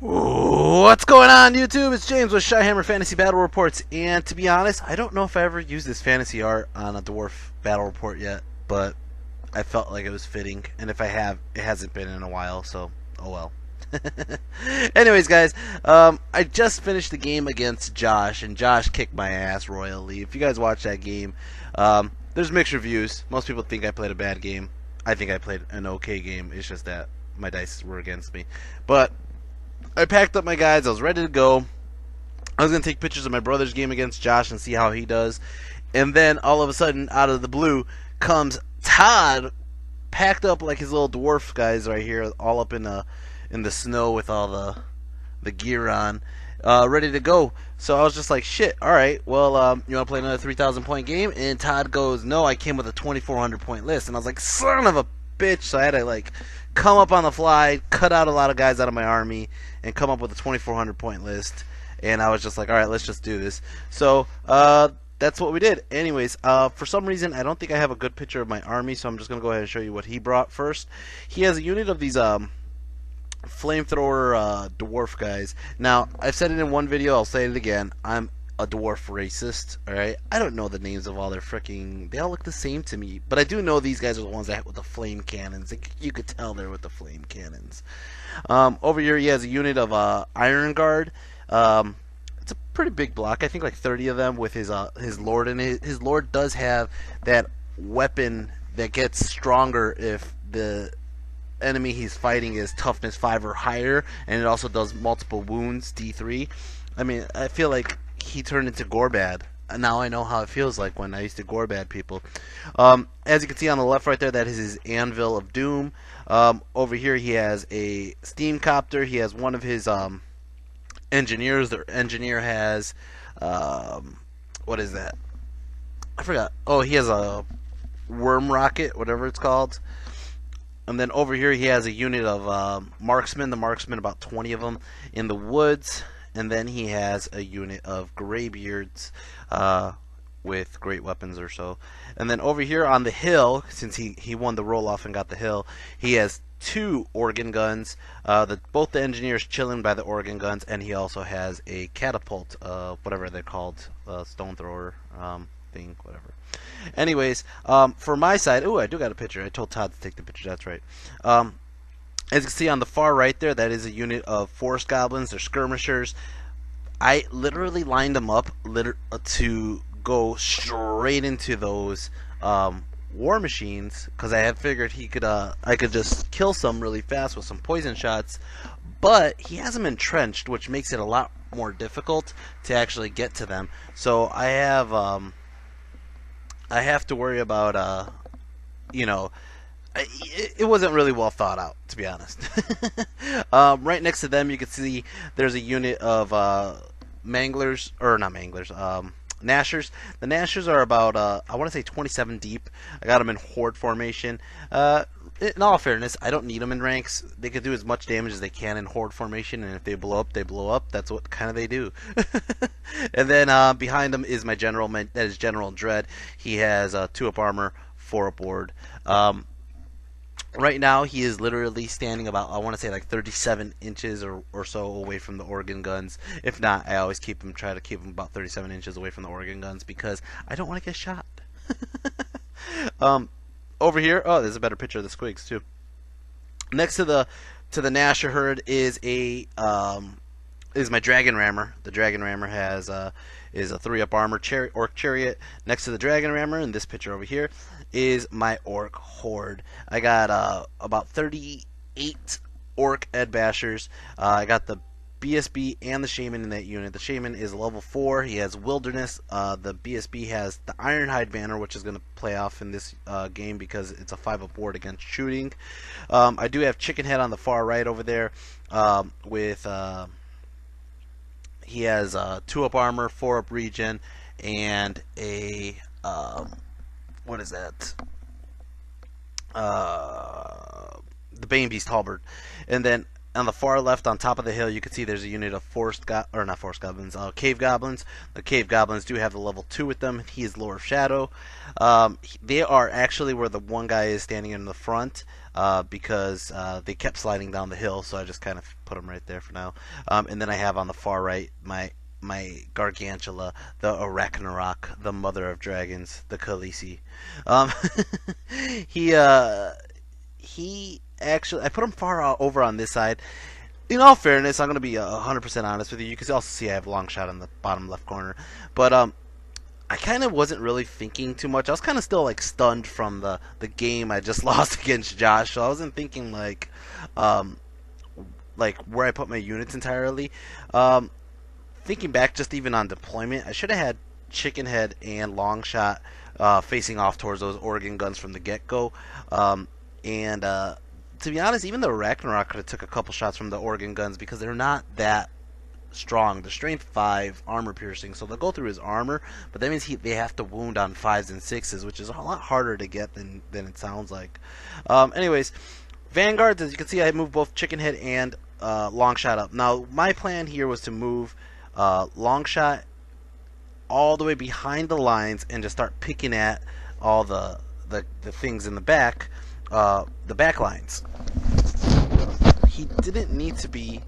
What's going on, YouTube? It's James with Shyhammer Fantasy Battle Reports, and to be honest, I don't know if I ever used this fantasy art on a Dwarf Battle Report yet, but I felt like it was fitting, and if I have, it hasn't been in a while, so oh well. Anyways, guys, I just finished the game against Josh, and Josh kicked my ass royally. If you guys watch that game, there's mixed reviews. Most people think I played a bad game. I think I played an okay game. It's just that my dice were against me, but I packed up my guys. I was ready to go. I was going to take pictures of my brother's game against Josh and see how he does. And then all of a sudden, out of the blue, comes Todd, packed up like his little dwarf guys right here, all up in the snow with all the gear on, ready to go. So I was just like, shit, alright, well, you want to play another 3,000 point game? And Todd goes, no, I came with a 2,400 point list. And I was like, son of a bitch. So I had to like come up on the fly, cut out a lot of guys out of my army, and come up with a 2,400 point list. And I was just like, alright, let's just do this. So that's what we did. Anyways, for some reason I don't think I have a good picture of my army, so I'm just gonna go ahead and show you what he brought first. He has a unit of these flamethrower dwarf guys. Now, I've said it in one video, I'll say it again, I'm a dwarf racist, alright? I don't know the names of all their freaking... They all look the same to me, but I do know these guys are the ones that have with the flame cannons. You could tell they're with the flame cannons. Over here he has a unit of Iron Guard. It's a pretty big block, I think like 30 of them with his Lord in it. His Lord does have that weapon that gets stronger if the enemy he's fighting is toughness 5 or higher, and it also does multiple wounds, D3. I mean, I feel like he turned into Gorbad. Now I know how it feels like when I used to Gorbad people. As you can see on the left right there, that is his Anvil of Doom. Over here he has a steam copter. He has one of his engineers. The engineer has what is that? I forgot. Oh, he has a worm rocket, whatever it's called. And then over here he has a unit of marksmen. The marksmen, about 20 of them in the woods. And then he has a unit of graybeards with great weapons or so. And then over here on the hill, since he won the roll-off and got the hill, he has 2 organ guns. Both the engineers chilling by the organ guns, and he also has a catapult, whatever they're called, stone thrower thing, whatever. Anyways, for my side, oh, I do got a picture. I told Todd to take the picture. That's right. As you can see on the far right there, that is a unit of forest goblins. They're skirmishers. I literally lined them up to go straight into those war machines, because I had figured I could just kill some really fast with some poison shots. But he has them entrenched, which makes it a lot more difficult to actually get to them. So I have to worry about you know. It wasn't really well thought out, to be honest. Right next to them, you can see there's a unit of manglers, or not manglers, Nashers. The Nashers are about, I want to say 27 deep. I got them in horde formation. In all fairness, I don't need them in ranks. They can do as much damage as they can in horde formation, and if they blow up, they blow up. That's what kind of they do. And then behind them is my general, that is General Dread. He has 2 up armor, 4 up board. Right now, he is literally standing about, I want to say like 37 inches or so away from the organ guns. If not, I always try to keep him about 37 inches away from the organ guns, because I don't want to get shot. Over here, oh, there's a better picture of the squigs too. Next to the Nasher herd is my Dragon Rammer. The Dragon Rammer is a 3 up armor orc chariot. Next to the Dragon Rammer, in this picture over here, is my orc horde. I got about 38 orc Ed Bashers. I got the BSB and the Shaman in that unit. The Shaman is level 4. He has Wilderness. The BSB has the Ironhide banner, which is going to play off in this game because it's a 5 up board against shooting. I do have Chicken Head on the far right over there with... He has 2 up armor, 4 up regen, and a what is that? The Bane Beast halberd. And then on the far left, on top of the hill, you can see there's a unit of cave goblins. The cave goblins do have the level 2 with them. He is Lord of Shadow. They are actually where the one guy is standing in the front. because they kept sliding down the hill, so I just kind of put them right there for now. And then I have on the far right my Gargantula, the Arachnarok, the mother of dragons, the Khaleesi. Um, he he actually, I put him far over on this side. In all fairness, I'm going to be 100% honest with you. You can also see I have a long shot in the bottom left corner, but I kind of wasn't really thinking too much. I was kind of still like stunned from the game I just lost against Josh, so I wasn't thinking like where I put my units entirely. Thinking back, just even on deployment, I should have had Chicken Head and Long Shot facing off towards those organ guns from the get-go. And to be honest, even the Ragnarok could have took a couple shots from the organ guns because they're not that strong. They're strength 5, armor piercing, so they'll go through his armor, but that means they have to wound on 5s and 6s, which is a lot harder to get than it sounds like. Anyways, Vanguards, as you can see, I moved both Chicken Head and Long Shot up. Now, my plan here was to move Long Shot all the way behind the lines and just start picking at all the things in the back lines. He didn't need to be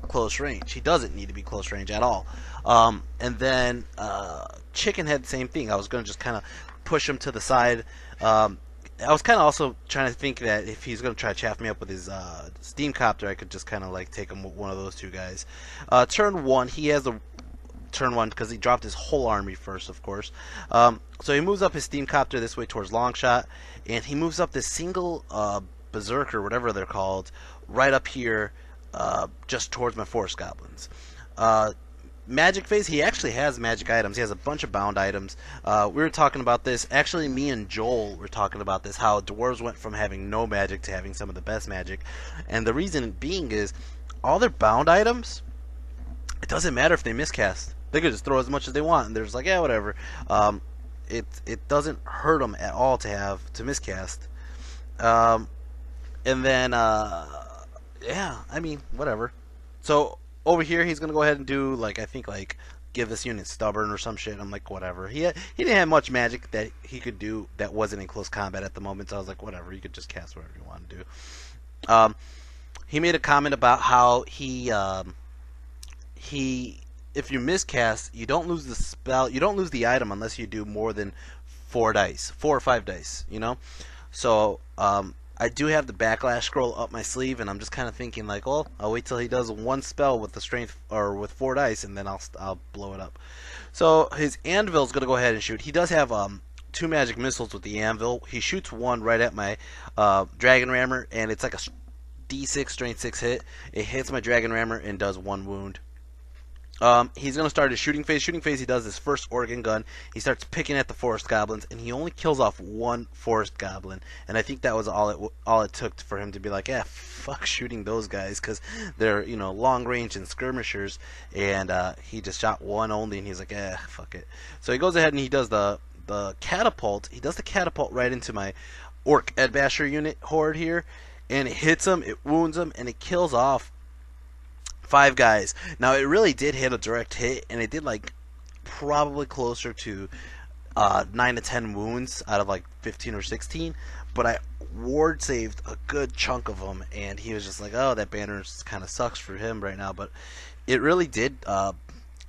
close range. He doesn't need to be close range at all. And then Chicken Head, same thing. I was going to just kind of push him to the side. I was kind of also trying to think that if he's going to try to chaff me up with his steam copter, I could just kind of like take him with one of those two guys. Turn 1, he has the turn 1 because he dropped his whole army first, of course. So he moves up his steam copter this way towards Longshot, and he moves up this single berserker, whatever they're called, right up here, just towards my forest goblins. Magic phase, he actually has magic items. He has a bunch of bound items. We were talking about this. Actually, me and Joel were talking about this, how dwarves went from having no magic to having some of the best magic. And the reason being is all their bound items, it doesn't matter if they miscast. They could just throw as much as they want, and they're just like, yeah, whatever. It doesn't hurt them at all to miscast. And then, yeah, I mean, whatever. So over here, he's gonna go ahead and do like I think like give this unit stubborn or some shit. I'm like, whatever. He didn't have much magic that he could do that wasn't in close combat at the moment. So I was like, whatever. You could just cast whatever you want to do. He made a comment about how he if you miscast, you don't lose the spell, you don't lose the item unless you do more than 4 or 5 dice, you know. So I do have the backlash scroll up my sleeve, and I'm just kind of thinking like, well, I'll wait till he does one spell with the strength or with 4 dice, and then I'll blow it up. So his anvil is gonna go ahead and shoot. He does have 2 magic missiles with the anvil. He shoots one right at my dragon rammer, and it's like a D6 strength 6 hit. It hits my dragon rammer and does 1 wound. He's going to start his shooting phase. Shooting phase, he does his first organ gun. He starts picking at the forest goblins, and he only kills off 1 forest goblin. And I think that was all it took for him to be like, yeah, fuck shooting those guys, because they're, you know, long range and skirmishers. And he just shot 1 only, and he's like, eh, fuck it. So he goes ahead and he does the catapult. He does the catapult right into my orc Ed Basher unit horde here, and it hits him, it wounds him, and it kills off 5 guys. Now it really did hit a direct hit, and it did like probably closer to 9 to 10 wounds out of like 15 or 16. But I ward saved a good chunk of them, and he was just like, "Oh, that banner kind of sucks for him right now." But it really did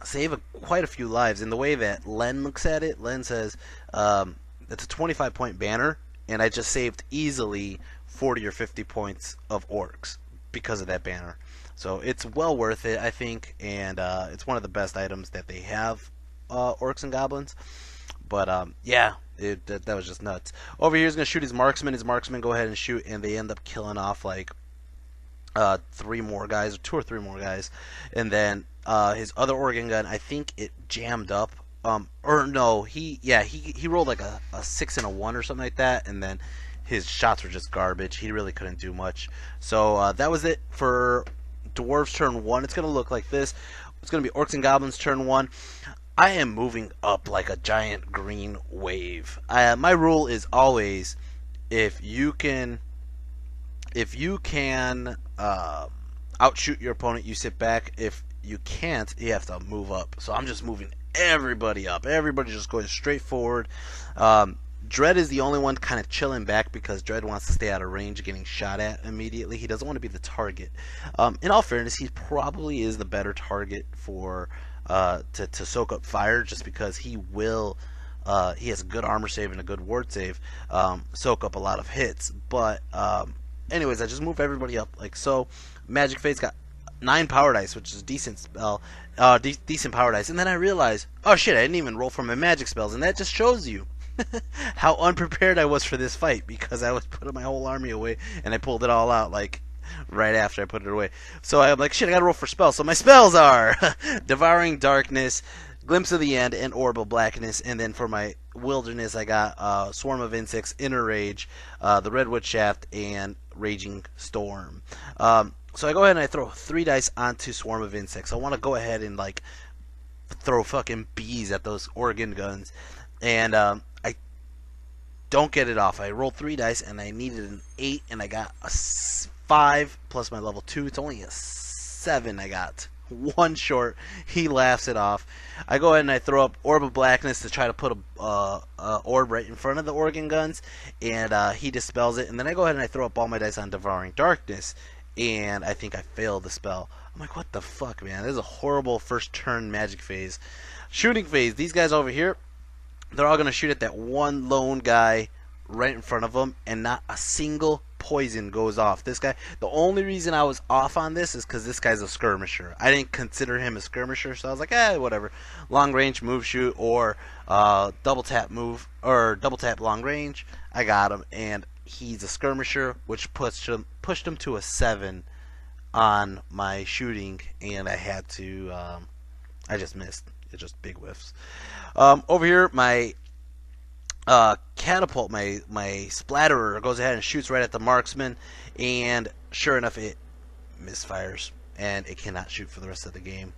save quite a few lives. In the way that Len looks at it, Len says it's a 25-point banner, and I just saved easily 40 or 50 points of orcs because of that banner. So it's well worth it, I think, and it's one of the best items that they have, orcs and goblins. But yeah, that was just nuts. Over here, he's gonna shoot his marksman. His marksmen go ahead and shoot, and they end up killing off like 3 more guys, or 2 or 3 more guys. And then his other organ gun, I think it jammed up. Or no, he rolled like a 6 and a 1 or something like that, and then his shots were just garbage. He really couldn't do much. So that was it for Dwarves turn 1. It's going to look like this. It's going to be Orcs and Goblins turn 1. I am moving up like a giant green wave. My rule is always, if you can outshoot your opponent, you sit back. If you can't, you have to move up. So I'm just moving everybody up. Everybody just going straight forward. Dread is the only one kind of chilling back because Dread wants to stay out of range, getting shot at immediately. He doesn't want to be the target. In all fairness, he probably is the better target for to soak up fire, just because he will. He has a good armor save and a good ward save, soak up a lot of hits. But anyways, I just move everybody up like so. Magic Phase got 9 power dice, which is a decent spell, decent power dice. And then I realized, oh shit, I didn't even roll for my magic spells, and that just shows you how unprepared I was for this fight, because I was putting my whole army away and I pulled it all out like right after I put it away. So I'm like, shit, I gotta roll for spells. So my spells are Devouring Darkness, Glimpse of the End, and Orb of Blackness. And then for my Wilderness, I got Swarm of Insects, Inner Rage, the Redwood Shaft, and Raging Storm. So I go ahead and I throw 3 dice onto Swarm of Insects. I want to go ahead and like throw fucking bees at those organ guns. And I don't get it off. I rolled 3 dice and I needed an 8, and I got a 5 plus my level 2. It's only a 7 I got. 1 short. He laughs it off. I go ahead and I throw up Orb of Blackness to try to put a orb right in front of the organ guns, and he dispels it. And then I go ahead and I throw up all my dice on Devouring Darkness, and I think I failed the spell. I'm like, what the fuck, man? This is a horrible first turn Magic Phase. Shooting Phase. These guys over here, they're all going to shoot at that one lone guy right in front of them, and not a single poison goes off. This guy, the only reason I was off on this is because this guy's a skirmisher. I didn't consider him a skirmisher, so I was like, whatever. Long range move shoot, or double tap move, or double tap long range. I got him, and he's a skirmisher, which pushed him to a 7 on my shooting, and I had to, I just missed. It's just big whiffs. Over here, my catapult, my splatterer goes ahead and shoots right at the marksman, and sure enough, it misfires, and it cannot shoot for the rest of the game.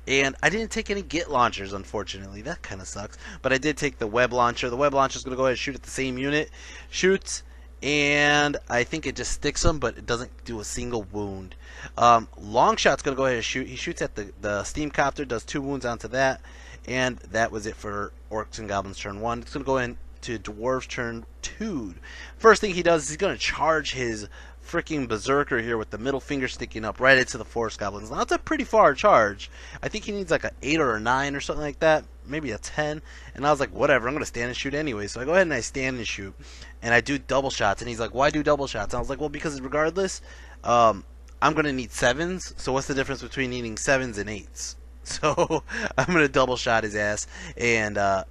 And I didn't take any git launchers, unfortunately. That kind of sucks. But I did take the web launcher. The web launcher is going to go ahead and shoot at the same unit. Shoots, and I think it just sticks him, but it doesn't do a single wound. Longshot's going to go ahead and shoot. He shoots at the steam copter, does 2 wounds onto that, and that was it for Orcs and Goblins turn 1. It's going to go into Dwarves turn 2. First thing he does is he's going to charge his freaking berserker here with the middle finger sticking up right into the Forest Goblins. Now that's a pretty far charge. I think he needs like an 8 or a 9 or something like that, maybe a 10. And I was like, whatever, I'm gonna stand and shoot anyway. So I go ahead and I stand and shoot, and I do double shots. And he's like, why do double shots? And I was like, well, because regardless, I'm gonna need 7s. So what's the difference between needing 7s and 8s? So I'm gonna double shot his ass, and I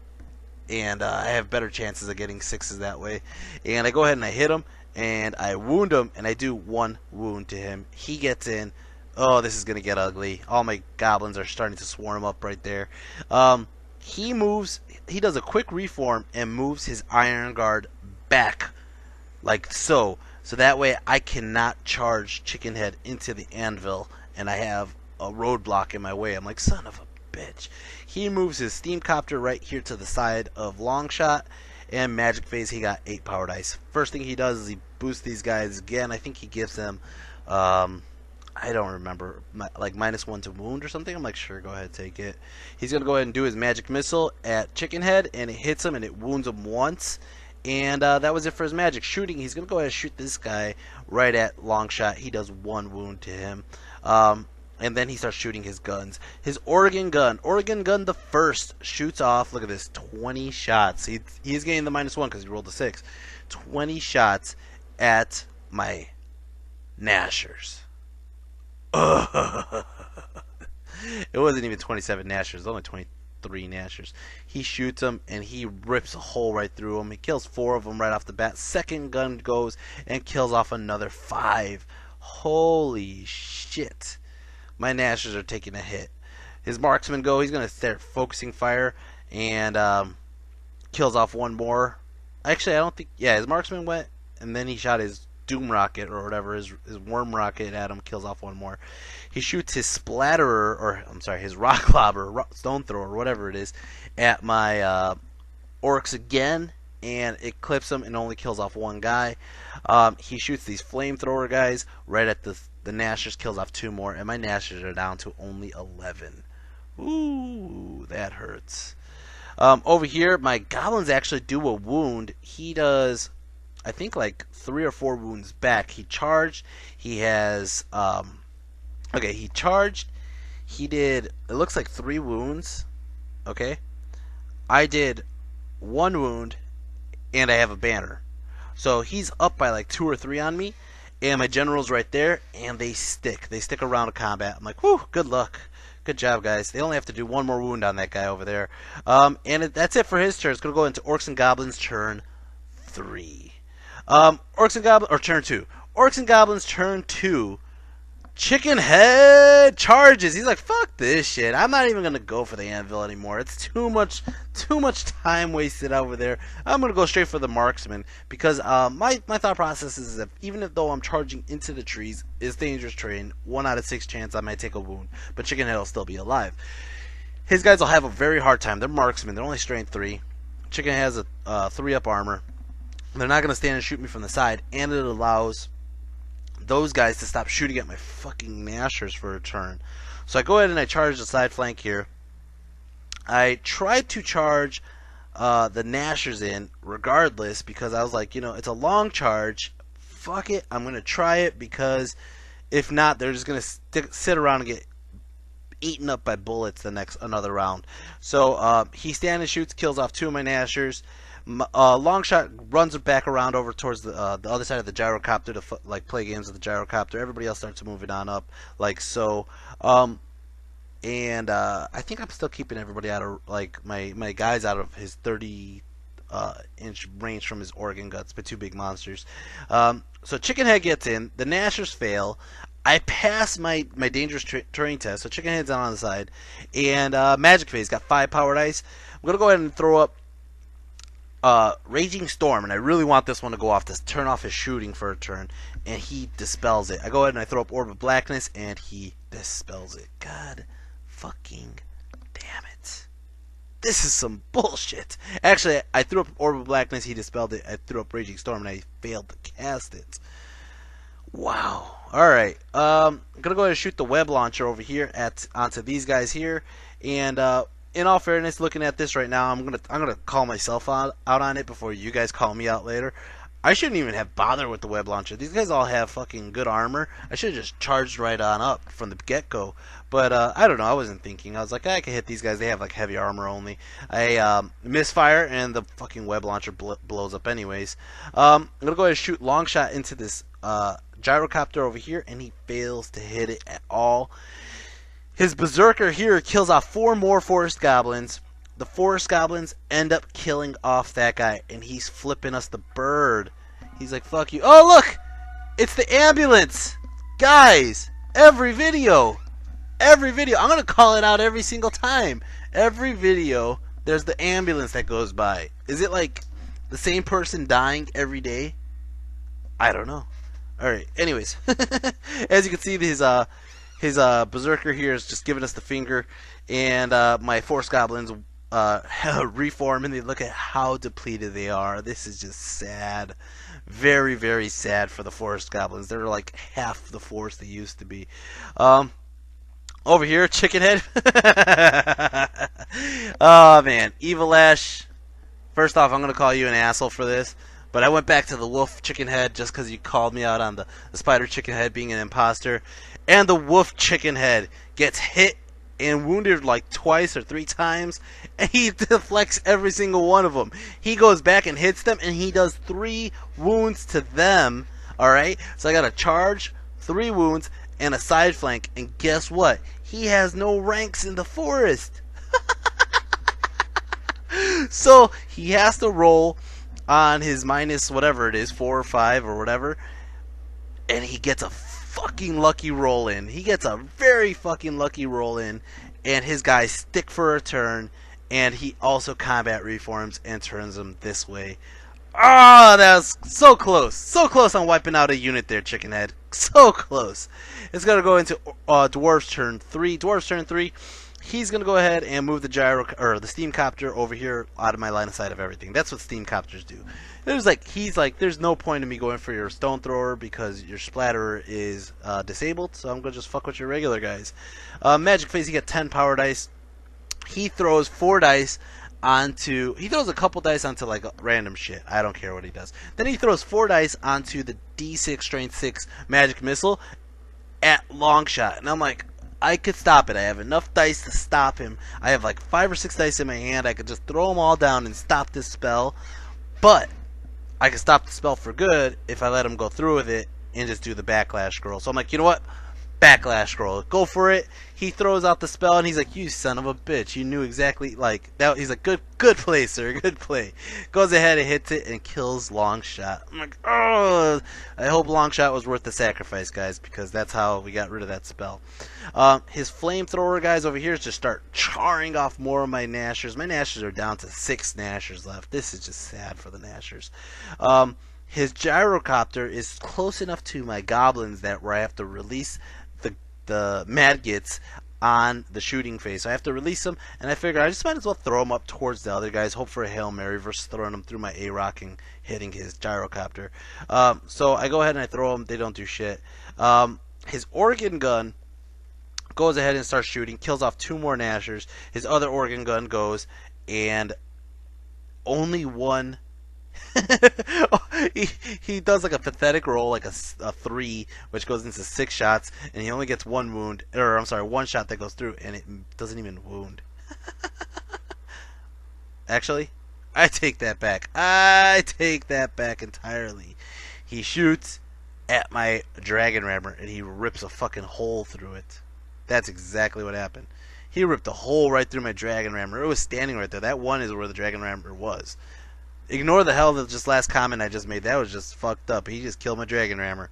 have better chances of getting 6s that way. And I go ahead and I hit him, and I wound him, and I do 1 wound to him. He gets in. Oh, this is going to get ugly. All my goblins are starting to swarm up right there. He moves. He does a quick reform and moves his Iron Guard back like so. So that way I cannot charge Chickenhead into the anvil, and I have a roadblock in my way. I'm like, son of a bitch. He moves his steam copter right here to the side of Longshot. And Magic Phase, he got 8 power dice. First thing he does is he boosts these guys again. I think he gives them, I don't remember, like -1 to wound or something. I'm like, sure, go ahead, take it. He's going to go ahead and do his Magic Missile at Chickenhead, and it hits him, and it wounds him once. And that was it for his magic shooting. He's going to go ahead and shoot this guy right at Longshot. He does 1 wound to him. And then he starts shooting his guns. His Oregon gun the first, shoots off, look at this, 20 shots. He's getting the -1 because he rolled a 6. 20 shots at my Nashers. It wasn't even 27 Nashers, it was only 23 Nashers. He shoots them, and he rips a hole right through them. He kills 4 of them right off the bat. Second gun goes and kills off another 5. Holy shit. My Nashers are taking a hit. His marksman he's going to start focusing fire, and kills off 1 more. Actually, I don't think, yeah, his marksman went, and then he shot his Doom Rocket, or whatever, his Worm Rocket at him, kills off 1 more. He shoots his Splatterer, or, I'm sorry, his Rock Clobber, Stone Thrower, whatever it is, at my Orcs again, and it clips him and only kills off 1 guy. He shoots these Flamethrower guys right at the Nashers, kills off 2 more, and my Nashers are down to only 11. Ooh, that hurts. Over here, my goblins actually do a wound. He does, I think, like 3 or 4 wounds back. He charged. He has, okay, he charged. He did, it looks like 3 wounds. Okay. I did 1 wound, and I have a banner. So he's up by like 2 or 3 on me, and my general's right there, and they stick. They stick around to combat. I'm like, whew, good luck. Good job, guys. They only have to do 1 more wound on that guy over there. That's it for his turn. It's going to go into Orcs and Goblins turn 3. Orcs and Goblins, or turn 2. Orcs and Goblins turn 2. Chicken Head charges. He's like, fuck this shit. I'm not even gonna go for the anvil anymore. It's too much time wasted over there. I'm gonna go straight for the marksman because my thought process is that even though I'm charging into the trees, it's dangerous terrain. 1 out of 6 chance I might take a wound, but Chicken Head will still be alive. His guys will have a very hard time. They're marksmen. They're only strength 3. Chicken Head has a 3-up armor. They're not gonna stand and shoot me from the side, and it allows those guys to stop shooting at my fucking Nashers for a turn. So I go ahead and I charge the side flank here. I tried to charge the Nashers in regardless because I was like, you know, it's a long charge. Fuck it, I'm going to try it because if not, they're just going to sit around and get eaten up by bullets another round. So he stands and shoots, kills off 2 of my Nashers. Long shot runs back around over towards the other side of the gyrocopter to like play games with the gyrocopter. Everybody else starts moving on up like so. I think I'm still keeping everybody out of like my guys out of his 30-inch range from his organ guts, but 2 big monsters. So Chicken Head gets in. The Nashers fail. I pass my dangerous terrain test. So Chicken Head's on the side, and Magic Phase got 5 power dice. I'm gonna go ahead and throw up Raging Storm, and I really want this one to go off to turn off his shooting for a turn, and he dispels it. I go ahead and I throw up Orb of Blackness, and he dispels it. God fucking damn it. This is some bullshit. Actually, I threw up Orb of Blackness, he dispelled it. I threw up Raging Storm, and I failed to cast it. Wow. Alright, I'm gonna go ahead and shoot the web launcher over here onto these guys here, and in all fairness, looking at this right now, I'm gonna call myself out on it before you guys call me out later. I shouldn't even have bothered with the web launcher. These guys all have fucking good armor. I should have just charged right on up from the get-go. But I don't know. I wasn't thinking. I was like, I can hit these guys. They have like heavy armor only. I misfire and the fucking web launcher blows up anyways. I'm gonna go ahead and shoot long shot into this gyrocopter over here, and he fails to hit it at all. His Berserker here kills off 4 more Forest Goblins. The Forest Goblins end up killing off that guy, and he's flipping us the bird. He's like, fuck you. Oh, look! It's the ambulance! Guys, every video, I'm going to call it out every single time. Every video, there's the ambulance that goes by. Is it like the same person dying every day? I don't know. Alright, anyways. As you can see, his Berserker here is just giving us the finger, and my Forest Goblins reform, and they look at how depleted they are. This is just sad. Very, very sad for the Forest Goblins. They're like half the force they used to be. Over here, Chicken Head. Oh, man. Evil Ash. First off, I'm going to call you an asshole for this. But I went back to the Wolf Chicken Head just because you called me out on the Spider Chicken Head being an imposter. And the Wolf Chicken Head gets hit and wounded like 2 or 3 times, and he deflects every single one of them. He goes back and hits them, and he does 3 wounds to them. Alright, so I got a charge, 3 wounds, and a side flank, and guess what? He has no ranks in the forest. So he has to roll on his minus whatever it is, 4 or 5 or whatever, and he gets a fucking lucky roll in. He gets a very fucking lucky roll in, and his guys stick for a turn, and he also combat reforms and turns them this way. Ah, that was so close. So close on wiping out a unit there, Chicken Head. So close. It's going to go into Dwarves turn 3. Dwarves turn 3. He's going to go ahead and move the steam copter over here out of my line of sight of everything. That's what steam copters do. He's like, there's no point in me going for your stone thrower because your splatter is disabled, so I'm going to just fuck with your regular guys. Magic Phase, he got 10 power dice. He throws 4 dice onto, he throws a couple dice onto like random shit. I don't care what he does. Then he throws 4 dice onto the D6 strength 6 magic missile at long shot, and I'm like, I could stop it. I have enough dice to stop him. I have like 5 or 6 dice in my hand. I could just throw them all down and stop this spell. But I could stop the spell for good if I let him go through with it and just do the backlash scroll. So I'm like, you know what? Backlash scroll. Go for it. He throws out the spell and he's like, you son of a bitch. You knew exactly like that. He's like, good play, sir. Good play. Goes ahead and hits it and kills long shot. I'm like, oh, I hope long shot was worth the sacrifice, guys, because that's how we got rid of that spell. His flamethrower guys over here just start charring off more of my Nashers. My Nashers are down to 6 Nashers left. This is just sad for the Nashers. His gyrocopter is close enough to my goblins that where I have to release the maggots on the shooting phase. So I have to release them, and I figure I just might as well throw them up towards the other guys, hope for a Hail Mary versus throwing them through my A-Rock and hitting his gyrocopter. So I go ahead and I throw them. They don't do shit. His organ gun goes ahead and starts shooting, kills off 2 more Nashers. His other organ gun goes, and only one he does like a pathetic roll, like a 3, which goes into 6 shots, and he only gets 1 wound, or I'm sorry, 1 shot that goes through, and it doesn't even wound. Actually, I take that back. I take that back entirely. He shoots at my dragon rammer, and he rips a fucking hole through it. That's exactly what happened. He ripped a hole right through my dragon rammer. It was standing right there. That one is where the dragon rammer was. Ignore the hell of just last comment I just made. That was just fucked up. He just killed my dragon rammer.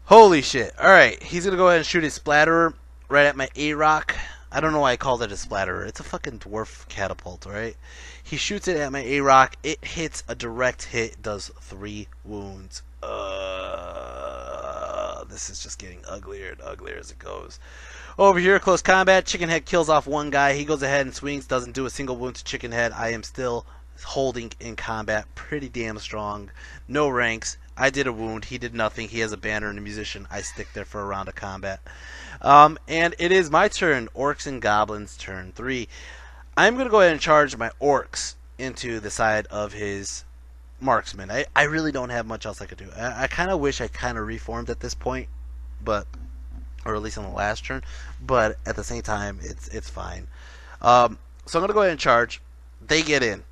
Holy shit. Alright, he's going to go ahead and shoot his splatterer right at my A-Rock. I don't know why I called it a splatterer. It's a fucking dwarf catapult, right? He shoots it at my A-Rock. It hits a direct hit. Does 3 wounds. This is just getting uglier and uglier as it goes. Over here, close combat. Chicken Head kills off 1 guy. He goes ahead and swings. Doesn't do a single wound to Chicken Head. I am still holding in combat, pretty damn strong. No ranks. I did a wound. He did nothing. He has a banner and a musician. I stick there for a round of combat. And it is my turn. Orcs and Goblins, turn 3. I'm going to go ahead and charge my Orcs into the side of his marksman. I really don't have much else I could do. I kind of wish I kind of reformed at this point, but, or at least on the last turn, but at the same time, it's fine. So I'm going to go ahead and charge. They get in.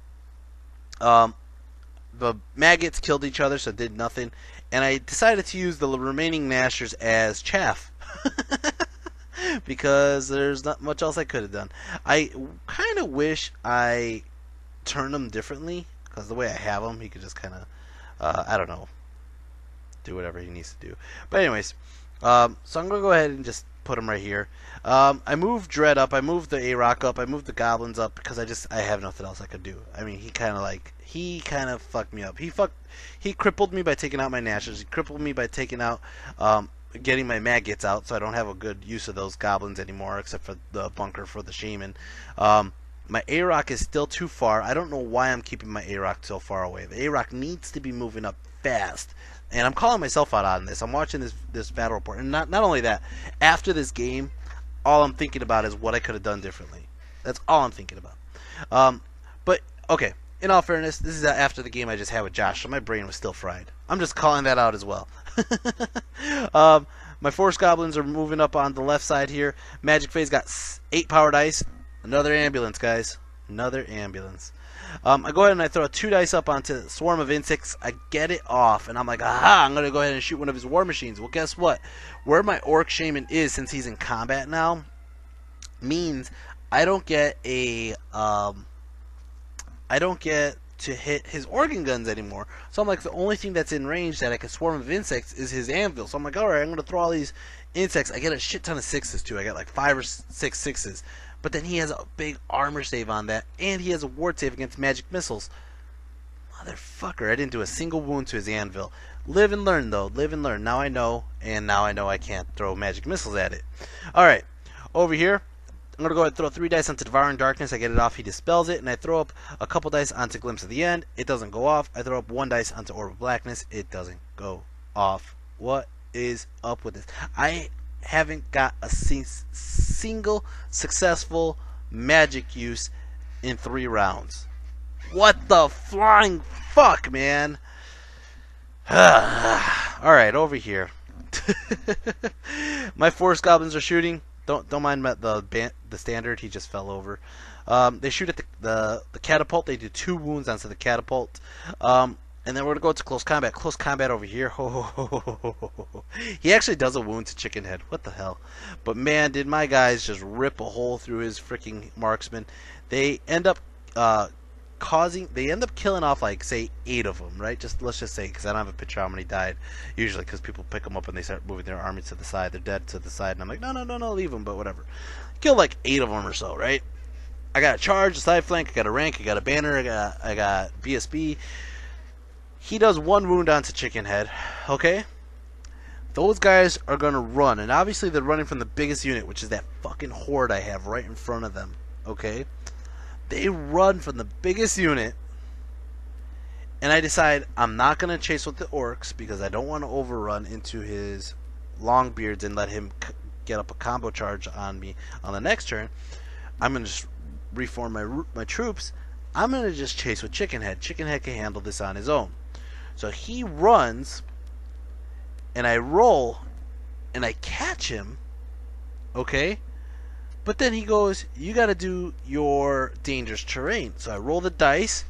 The maggots killed each other, so it did nothing, and I decided to use the remaining Nashers as chaff because there's not much else I could have done. I kind of wish I turned them differently, because the way I have them, he could just kind of, I don't know, do whatever he needs to do. But anyways, so I'm going to go ahead and just put him right here. I moved Dread up, I moved the A-Rock up, I moved the Goblins up because I have nothing else I could do. I mean, he kind of fucked me up. He crippled me by taking out my Nashers. He crippled me by taking out, getting my maggots out, so I don't have a good use of those Goblins anymore, except for the bunker for the Shaman. My A-Rock is still too far. I don't know why I'm keeping my A-Rock so far away. The A-Rock needs to be moving up fast. And I'm calling myself out on this. I'm watching this battle report. And not only that, after this game, all I'm thinking about is what I could have done differently. That's all I'm thinking about. But, okay, in all fairness, this is after the game I just had with Josh, so my brain was still fried. I'm just calling that out as well. My Force Goblins are moving up on the left side here. Magic Phase got 8 power dice. Another ambulance, guys. Another ambulance. I go ahead and I throw 2 dice up onto Swarm of Insects. I get it off, and I'm like, aha, I'm going to go ahead and shoot one of his war machines. Well, guess what? Where my Orc Shaman is, since he's in combat now, means I don't get to hit his organ guns anymore. So I'm like, the only thing that's in range that I can Swarm of Insects is his anvil. So I'm like, alright, I'm going to throw all these insects. I get a shit ton of 6s too. I got like 5 or 6 6s. But then he has a big armor save on that, and he has a ward save against magic missiles. Motherfucker, I didn't do a single wound to his anvil. Live and learn, though. Live and learn. Now I know, and now I know I can't throw magic missiles at it. Alright, over here, I'm going to go ahead and throw 3 dice onto Devouring Darkness. I get it off, he dispels it, and I throw up a couple dice onto Glimpse of the End. It doesn't go off. I throw up 1 dice onto Orb of Blackness. It doesn't go off. What is up with this? I haven't got a single successful magic use in 3 rounds. What the flying fuck, man? Alright, over here. My forest goblins are shooting. Don't mind the standard. He just fell over. They shoot at the catapult. They do 2 wounds onto the catapult. And then we're gonna go to close combat. Close combat over here. He actually does a wound to Chicken Head. What the hell? But man, did my guys just rip a hole through his freaking marksman. They end up killing off like say 8 of them, right? Let's just say, because I don't have a picture how many died usually, because people pick them up and they start moving their army to the side. They're dead to the side, and I'm like, no, leave them. But whatever. Killed like 8 of them or so, right? I got a charge, a side flank, I got a rank, I got a banner, I got BSB. He does 1 wound onto Chicken Head. Okay, those guys are gonna run, and obviously they're running from the biggest unit, which is that fucking horde I have right in front of them. Okay. They run from the biggest unit, and I decide I'm not going to chase with the orcs because I don't want to overrun into his longbeards and let him get up a combo charge on me on the next turn. I'm going to just reform my troops. I'm going to just chase with Chicken Head. Chicken Head can handle this on his own. So he runs, and I roll, and I catch him, okay? But then he goes, you gotta do your dangerous terrain. So I roll the dice,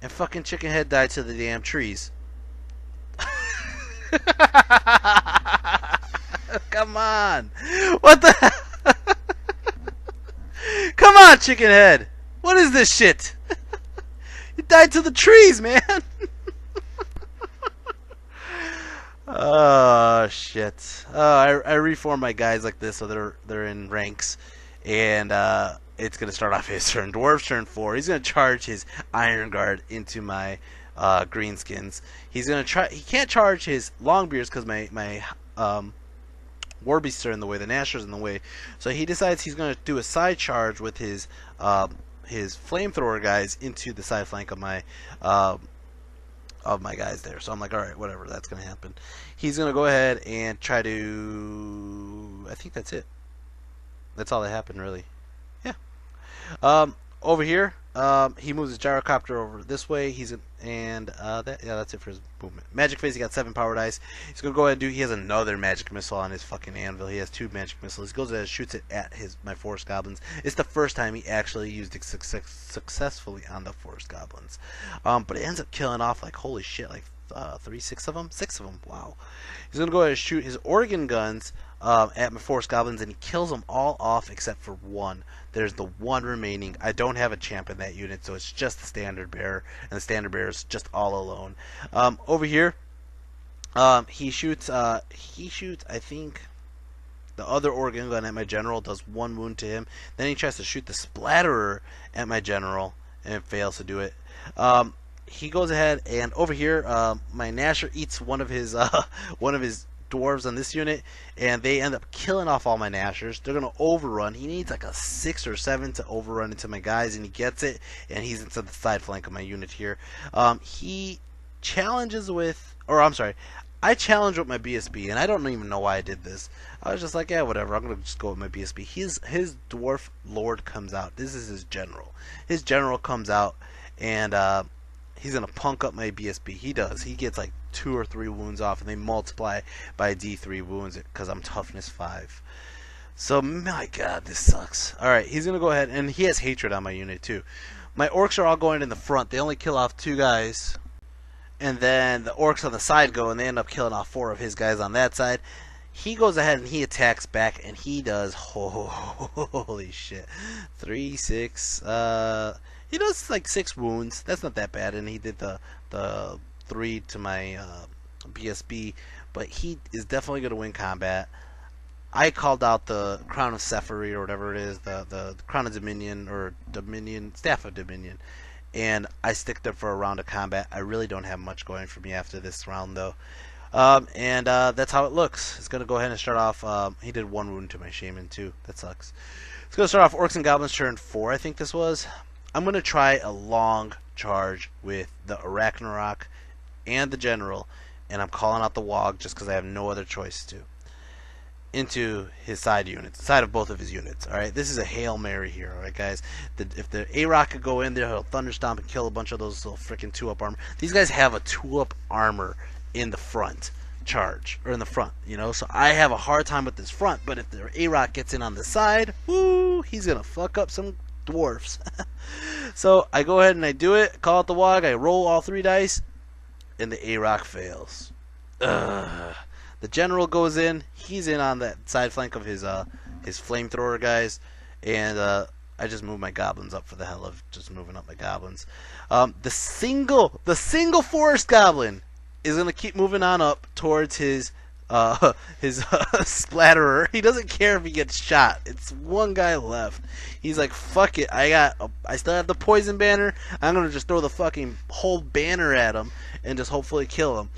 and fucking Chicken Head died to the damn trees. Come on. What the hell? Come on, Chicken Head. What is this shit? You died to the trees, man. Oh, shit. I reform my guys like this so they're in ranks. And it's going to start off his turn. Dwarves turn 4. He's going to charge his Iron Guard into my greenskins. He's going to try. He can't charge his Longbeards because my Warbeasts are in the way. The Nashers in the way. So he decides he's going to do a side charge with his flamethrower guys into the side flank of my guys there. So I'm like, all right, whatever. That's going to happen. He's going to go ahead and try to. I think that's it. That's all that happened, really. Yeah. Over here, he moves his gyrocopter over this way. That's it for his movement. Magic phase, he got 7 power dice. He's gonna go ahead and he has another magic missile on his fucking anvil. He has 2 magic missiles. He goes ahead and shoots it at my forest goblins. It's the first time he actually used it successfully on the forest goblins. But it ends up killing off like holy shit, like 6 of them. Wow. He's gonna go ahead and shoot his organ guns at my forest goblins, and he kills them all off except for 1. There's the 1 remaining. I don't have a champ in that unit, so it's just the standard bearer, and the standard bearer is just all alone. Over here, he shoots. I think the other organ gun at my general does 1 wound to him. Then he tries to shoot the splatterer at my general, and it fails to do it. He goes ahead, and over here, my Nasher eats one of his dwarves on this unit, and they end up killing off all my Nashers. They're gonna overrun. He needs like a 6 or 7 to overrun into my guys, and he gets it, and he's into the side flank of my unit here. He challenges with, or I'm sorry, I challenge with my BSB, and I don't even know why I did this. I was just like, yeah, whatever, I'm gonna just go with my BSB. His dwarf lord comes out. This is his general. His general comes out, and he's gonna punk up my BSB. He does. He gets like 2 or 3 wounds off, and they multiply by D3 wounds because I'm toughness 5. So my god, this sucks. Alright, he's gonna go ahead, and he has hatred on my unit too. My orcs are all going in the front. They only kill off 2 guys, and then the orcs on the side go, and they end up killing off 4 of his guys on that side. He goes ahead and he attacks back, and he does holy shit, 3, 6. He does like 6 wounds. That's not that bad, and he did the 3 to my BSB, but he is definitely going to win combat. I called out the Crown of Sephiry, or whatever it is, the Crown of Dominion, or Dominion, Staff of Dominion, and I stick there for a round of combat. I really don't have much going for me after this round, though. That's how it looks. It's going to go ahead and start off. He did 1 wound to my Shaman, too. That sucks. It's going to start off Orcs and Goblins turn 4, I think this was. I'm going to try a long charge with the Arachnarok and the General, and I'm calling out the Wog just because I have no other choice to. into his side units, side of both of his units. All right, this is a Hail Mary here. All right, guys. If the A-Rock could go in there, he'll thunderstomp and kill a bunch of those little freaking 2-up armor. These guys have a 2-up armor in the front charge, or in the front, you know. So I have a hard time with this front, but if the A-Rock gets in on the side, woo, he's gonna fuck up some dwarfs. So I go ahead and I do it, call it the wog, I roll all 3 dice, and the A-Rock fails. Ugh. The general goes in. He's in on that side flank of his flamethrower guys, and I just move my goblins up for the hell of just moving up my goblins. The single forest goblin is gonna keep moving on up towards his splatterer. He doesn't care if he gets shot. It's one guy left. He's like, fuck it. I still have the poison banner. I'm gonna just throw the fucking whole banner at him and just hopefully kill him.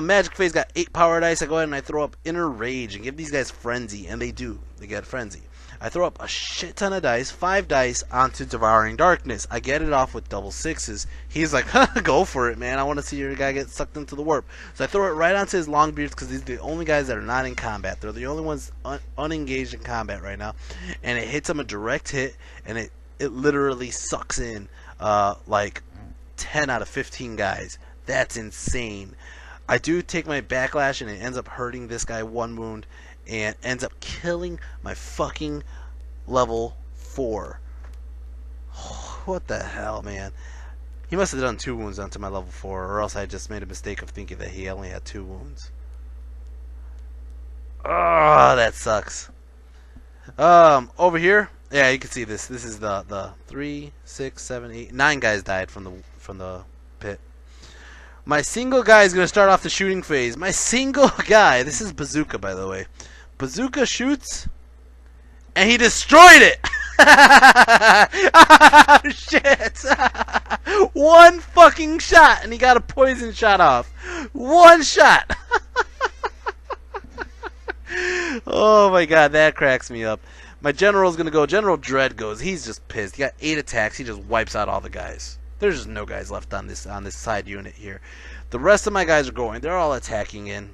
Magic Phase got 8 power dice. I go ahead and I throw up Inner Rage and give these guys Frenzy, and they do. They get Frenzy. I throw up a shit ton of dice, 5 dice, onto Devouring Darkness. I get it off with double 6s. He's like, go for it, man. I want to see your guy get sucked into the warp. So I throw it right onto his Longbeards because these are the only guys that are not in combat. They're the only ones unengaged in combat right now. And it hits him a direct hit, and it literally sucks in like 10 out of 15 guys. That's insane. I do take my backlash, and it ends up hurting this guy 1 wound, and ends up killing my fucking level 4. What the hell, man? He must have done 2 wounds onto my level 4, or else I just made a mistake of thinking that he only had 2 wounds. Oh, that sucks. Over here, yeah, you can see this. This is the 3, 6, 7, 8, 9 guys died from the pit. My single guy is going to start off the shooting phase. My single guy, this is Bazooka, by the way. Bazooka shoots, and he destroyed it. Oh, shit. 1 fucking shot, and he got a poison shot off. 1 shot. Oh my god, that cracks me up. My general's going to go. General Dread goes. He's just pissed. He got 8 attacks. He just wipes out all the guys. There's just no guys left on this side unit here. The rest of my guys are going. They're all attacking in.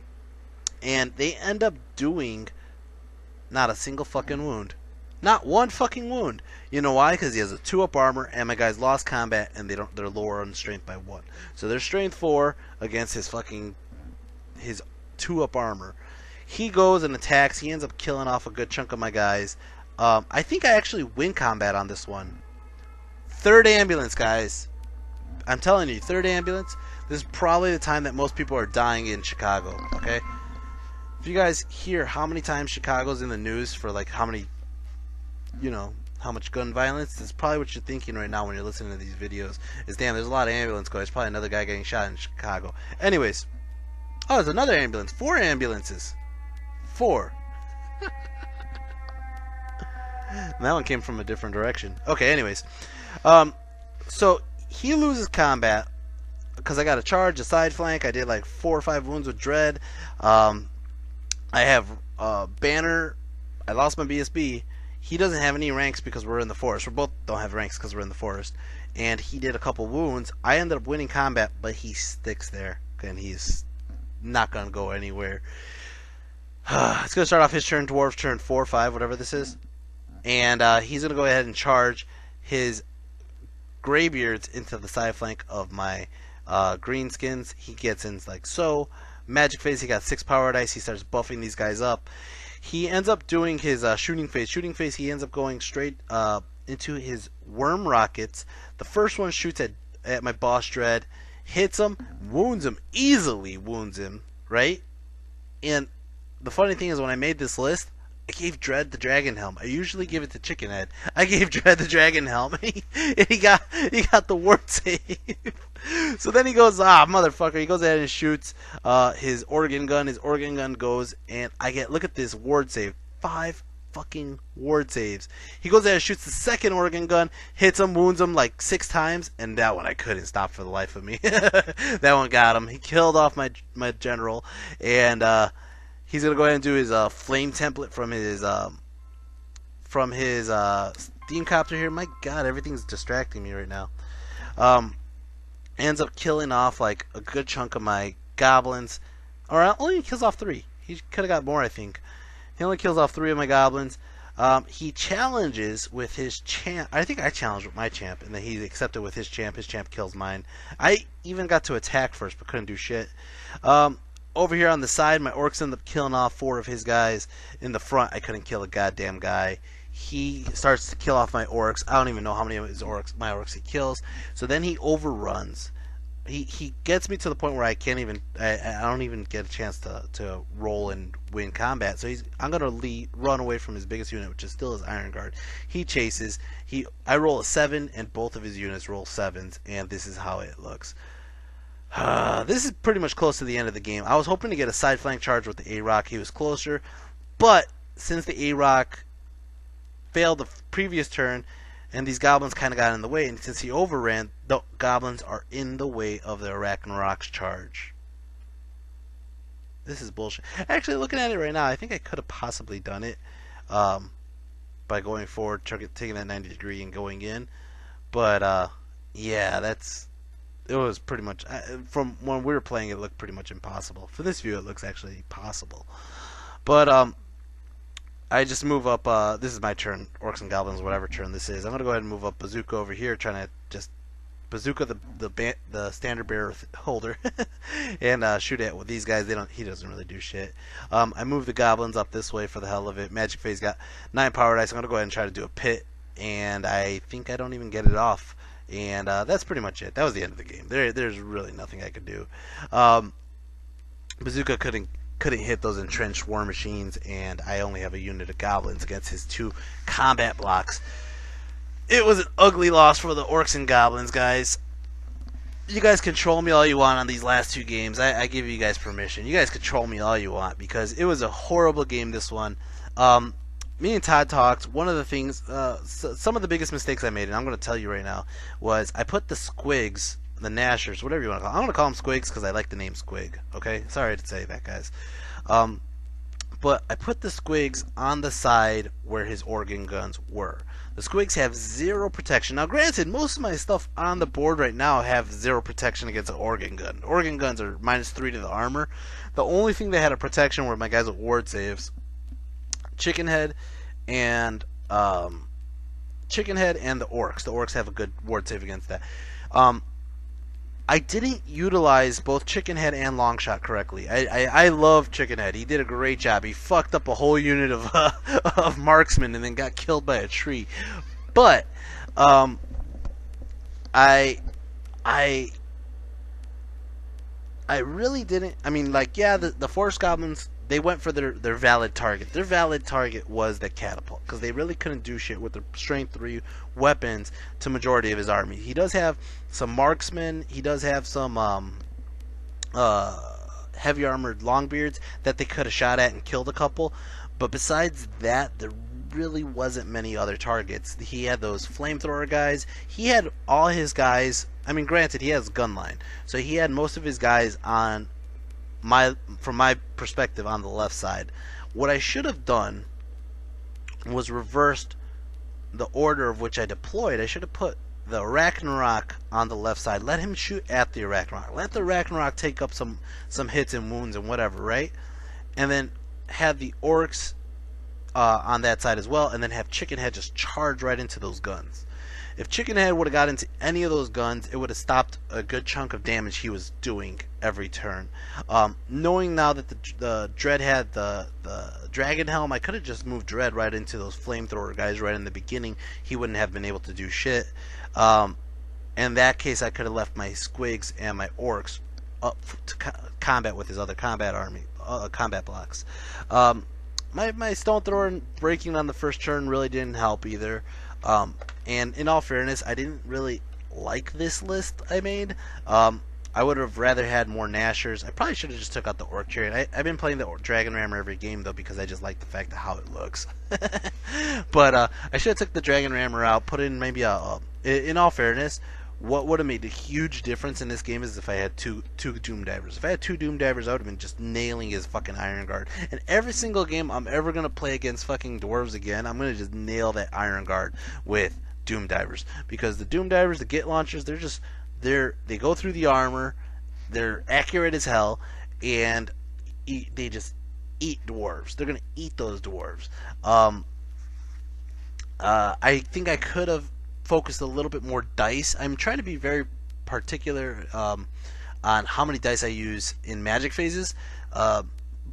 And they end up doing not a single fucking wound. Not 1 fucking wound. You know why? Because he has a 2-up armor, and my guys lost combat, and they're lower on strength by 1. So they're strength 4 against his 2-up armor. He goes and attacks. He ends up killing off a good chunk of my guys. I think I actually win combat on this one. 3rd ambulance, guys. I'm telling you, 3rd ambulance. This is probably the time that most people are dying in Chicago, okay? If you guys hear how many times Chicago's in the news for like how many, you know, how much gun violence, that's probably what you're thinking right now when you're listening to these videos. Is, damn, there's a lot of ambulance going. There's probably another guy getting shot in Chicago. Anyways. Oh, there's another ambulance. 4 ambulances. 4. That one came from a different direction. Okay, anyways. So he loses combat because I got a charge, a side flank. I did like 4 or 5 wounds with Dread. I have Banner. I lost my BSB. He doesn't have any ranks because we're in the forest. We both don't have ranks because we're in the forest. And he did a couple wounds. I ended up winning combat, but he sticks there. And he's not going to go anywhere. It's going to start off his turn, Dwarves turn 4 or 5, whatever this is. And he's going to go ahead and charge his Greybeards into the side flank of my Greenskins. He gets in like so. Magic Phase, he got 6 power dice. He starts buffing these guys up. He ends up doing his shooting phase. Shooting phase, he ends up going straight into his worm rockets. The first one shoots at my boss Dread, hits him, wounds him, easily wounds him, right? And the funny thing is, when I made this list, I gave Dread the Dragon Helm. I usually give it to Chicken Head. I gave Dread the Dragon Helm, and he got the ward save. So then he goes, motherfucker. He goes ahead and shoots his organ gun. His organ gun goes, and I get, look at this ward save. 5 fucking ward saves. He goes ahead and shoots the second organ gun, hits him, wounds him like 6 times, and that one I couldn't stop for the life of me. That one got him. He killed off my general, and he's gonna go ahead and do his flame template from his steamcopter here. My God, everything's distracting me right now. Ends up killing off like a good chunk of my goblins, or only kills off 3. He could have got more, I think. He only kills off 3 of my goblins. He challenges with his champ. I think I challenged with my champ, and then he accepted with his champ. His champ kills mine. I even got to attack first, but couldn't do shit. Over here on the side, my orcs end up killing off 4 of his guys. In the front, I couldn't kill a goddamn guy. He starts to kill off my orcs. I don't even know how many of my orcs he kills. So then he overruns. He gets me to the point where I can't even I don't even get a chance to roll and win combat. So I'm gonna run away from his biggest unit, which is still his Iron Guard. He chases. I roll a 7, and both of his units roll 7s, and this is how it looks. This is pretty much close to the end of the game. I was hoping to get a side flank charge with the A-Rock. He was closer, but since the A-Rock failed the previous turn, and these goblins kind of got in the way, and since he overran, the goblins are in the way of the Arachnorok's charge. This is bullshit. Actually, looking at it right now, I think I could have possibly done it by going forward, taking that 90 degree and going in. But yeah, it was pretty much, from when we were playing, it looked pretty much impossible. For this view, it looks actually possible. But I just move up. This is my turn, Orcs and Goblins, whatever turn this is. I'm gonna go ahead and move up Bazooka over here, trying to just bazooka the standard bearer holder and shoot at with these guys. He doesn't really do shit. I move the Goblins up this way for the hell of it. Magic Phase got 9 power dice. I'm gonna go ahead and try to do a pit, and I think I don't even get it off. And that's pretty much it. That was the end of the game. There's really nothing I could do. Bazooka couldn't hit those entrenched war machines, and I only have a unit of goblins against his 2 combat blocks. It was an ugly loss for the Orcs and Goblins, guys. You guys control me all you want on these last 2 games. I give you guys permission. You guys control me all you want, because it was a horrible game, this one. Me and Todd talked. One of the things, some of the biggest mistakes I made, and I'm going to tell you right now, was I put the squigs, the gnashers, whatever you want to call them. I'm going to call them squigs because I like the name squig. Okay? Sorry to say that, guys. But I put the squigs on the side where his organ guns were. The squigs have 0 protection. Now, granted, most of my stuff on the board right now have 0 protection against an organ gun. Organ guns are -3 to the armor. The only thing that had a protection were my guys with ward saves. Chicken Head and the Orcs. The Orcs have a good ward save against that. I didn't utilize both Chicken Head and Longshot correctly. I love Chicken Head. He did a great job. He fucked up a whole unit of of marksmen and then got killed by a tree. But I really didn't. I mean, like, yeah, the Forest Goblins, they went for their valid target. Their valid target was the catapult, because they really couldn't do shit with the strength 3 weapons to majority of his army. He does have some marksmen. He does have some heavy armored longbeards that they could have shot at and killed a couple. But besides that, there really wasn't many other targets. He had those flamethrower guys. He had all his guys. I mean, granted, he has gunline, so he had most of his guys on from my perspective, on the left side. What I should have done was reversed the order of which I deployed. I should have put the Arachnorok on the left side. Let him shoot at the Arachnorok. Let the Arachnorok take up some hits and wounds and whatever, right? And then have the Orcs on that side as well, and then have Chicken Head just charge right into those guns. If Chicken Head would have got into any of those guns, it would have stopped a good chunk of damage he was doing every turn. Knowing now that the Dread had the Dragon Helm, I could have just moved Dread right into those flamethrower guys right in the beginning. He wouldn't have been able to do shit. In that case, I could have left my Squigs and my Orcs up to combat with his other combat blocks. My Stone Thrower breaking on the first turn really didn't help either. And in all fairness, I didn't really like this list I made. I would have rather had more Gnashers. I probably should have just took out the Orc Chariot. I've been playing the Dragon Rammer every game, though, because I just like the fact of how it looks. But I should have took the Dragon Rammer out, put in maybe in all fairness, what would have made a huge difference in this game is if I had two Doom Divers. If I had 2 Doom Divers, I would have been just nailing his fucking Iron Guard. And every single game I'm ever going to play against fucking Dwarves again, I'm going to just nail that Iron Guard with Doom Divers. Because the Doom Divers, the Git Launchers, they go through the armor, they're accurate as hell, and they just eat dwarves. They're gonna eat those dwarves. I think I could have focused a little bit more dice. I'm trying to be very particular on how many dice I use in magic phases.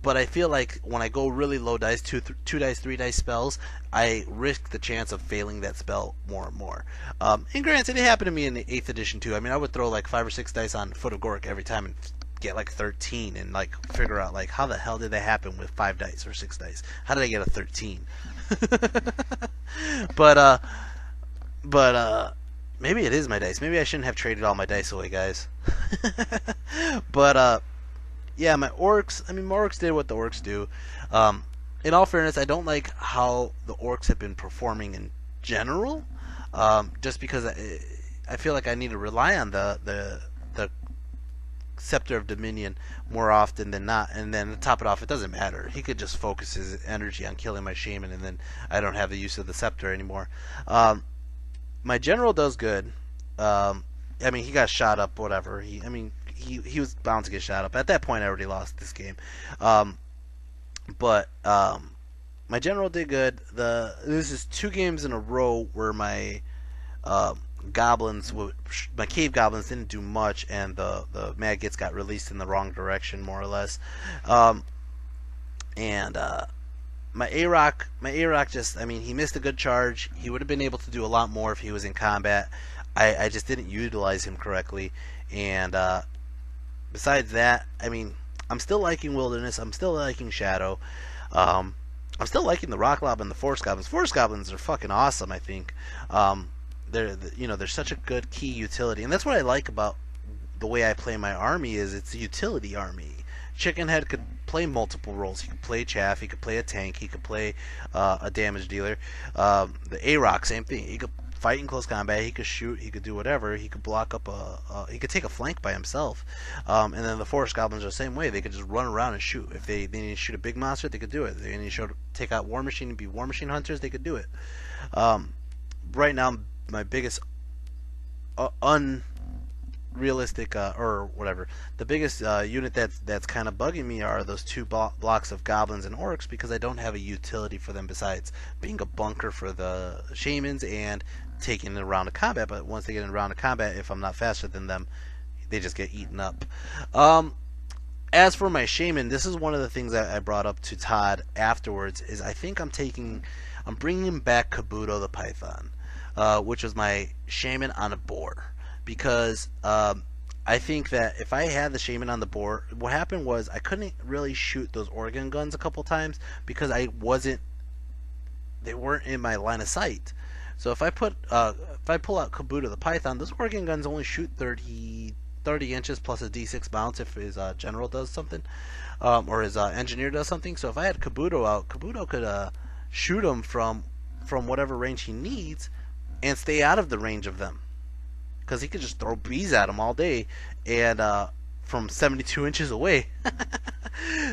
But I feel like when I go really low dice, two dice, 3 dice spells, I risk the chance of failing that spell more and more. And granted, it happened to me in the 8th edition too. I mean, I would throw like 5 or 6 dice on Foot of Gork every time and get like 13 and like figure out like how the hell did that happen with 5 dice or 6 dice? How did I get a 13? but maybe it is my dice. Maybe I shouldn't have traded all my dice away, guys. But yeah, my orcs. I mean, my orcs did what the orcs do. In all fairness, I don't like how the orcs have been performing in general. Just because I feel like I need to rely on the Scepter of Dominion more often than not. And then to top it off, it doesn't matter. He could just focus his energy on killing my shaman, and then I don't have the use of the scepter anymore. My general does good. I mean, he got shot up. Whatever. He was bound to get shot up. At that point, I already lost this game. But my general did good. This is 2 games in a row where my my cave goblins didn't do much, and the maggots got released in the wrong direction, more or less. And my A-Rock just, I mean, he missed a good charge. He would have been able to do a lot more if he was in combat. I just didn't utilize him correctly. And besides that, I mean, I'm still liking Wilderness. I'm still liking Shadow. I'm still liking the Rock Lob and the Forest Goblins. Forest Goblins are fucking awesome, I think. They're such a good key utility, and that's what I like about the way I play my army. Is it's a utility army. Chickenhead could play multiple roles. He could play chaff. He could play a tank. He could play a damage dealer. The A-Rock, same thing. He could fight in close combat. He could shoot. He could do whatever. He could block up he could take a flank by himself. And then the Forest Goblins are the same way. They could just run around and shoot. If they need to shoot a big monster, they could do it. They need to take out War Machine and be War Machine hunters, they could do it. Right now, my biggest unrealistic or whatever, the biggest unit that's kind of bugging me are those 2 blocks of goblins and orcs, because I don't have a utility for them besides being a bunker for the shamans and taking a round of combat. But once they get in a round of combat, if I'm not faster than them, they just get eaten up. As for my shaman, this is one of the things that I brought up to Todd afterwards. Is I think I'm bringing back Kabuto the Python, which was my shaman on a boar, because I think that if I had the shaman on the boar, what happened was I couldn't really shoot those organ guns a couple times because they weren't in my line of sight. So if I pull out Kabuto the Python, those organ guns only shoot 30 inches plus a d6 bounce if his general does something, or his engineer does something. So if I had Kabuto out, Kabuto could shoot him from whatever range he needs and stay out of the range of them, because he could just throw bees at him all day and from 72 inches away.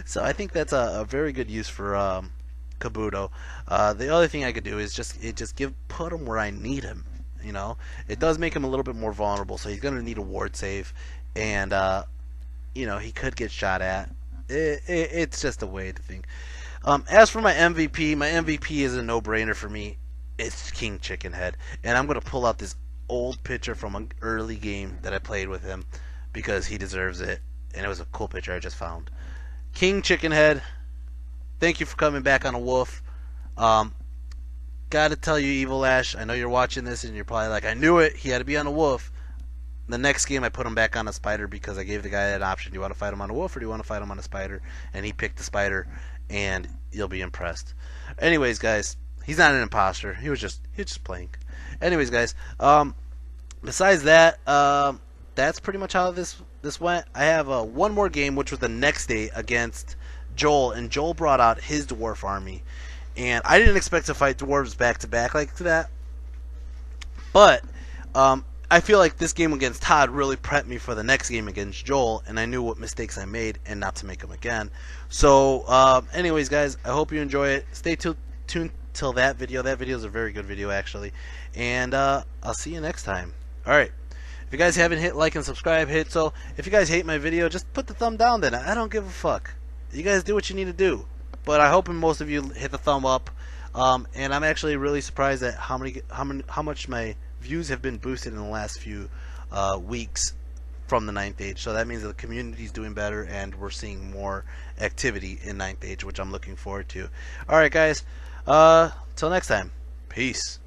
So I think that's a very good use for Kabuto. The other thing I could do is put him where I need him. You know, it does make him a little bit more vulnerable, so he's gonna need a ward save, and he could get shot at. It's just a way to think. As for my MVP is a no-brainer for me. It's King Chickenhead, and I'm gonna pull out this old picture from an early game that I played with him because he deserves it, and it was a cool picture I just found. King Chickenhead, thank you for coming back on a wolf. Gotta tell you, Evil Ash, I know you're watching this and you're probably like, I knew it, he had to be on a wolf. The next game I put him back on a spider because I gave the guy that option. Do you want to fight him on a wolf or do you want to fight him on a spider? And he picked the spider, and you'll be impressed. Anyways, guys, he's not an imposter. He was just playing. Anyways, guys, besides that, that's pretty much how this went. I have one more game, which was the next day against Joel, and Joel brought out his dwarf army. And I didn't expect to fight dwarves back-to-back like that. But I feel like this game against Todd really prepped me for the next game against Joel, and I knew what mistakes I made and not to make them again. So, anyways, guys, I hope you enjoy it. Stay tuned till that video. That video is a very good video, actually. And I'll see you next time. Alright. If you guys haven't hit like and subscribe, hit so. If you guys hate my video, just put the thumb down then. I don't give a fuck. You guys do what you need to do. But I hope most of you hit the thumb up. And I'm actually really surprised at how much my views have been boosted in the last few weeks from the ninth age. So that means that the community is doing better, and we're seeing more activity in ninth age, which I'm looking forward to. All right, guys. Till next time. Peace.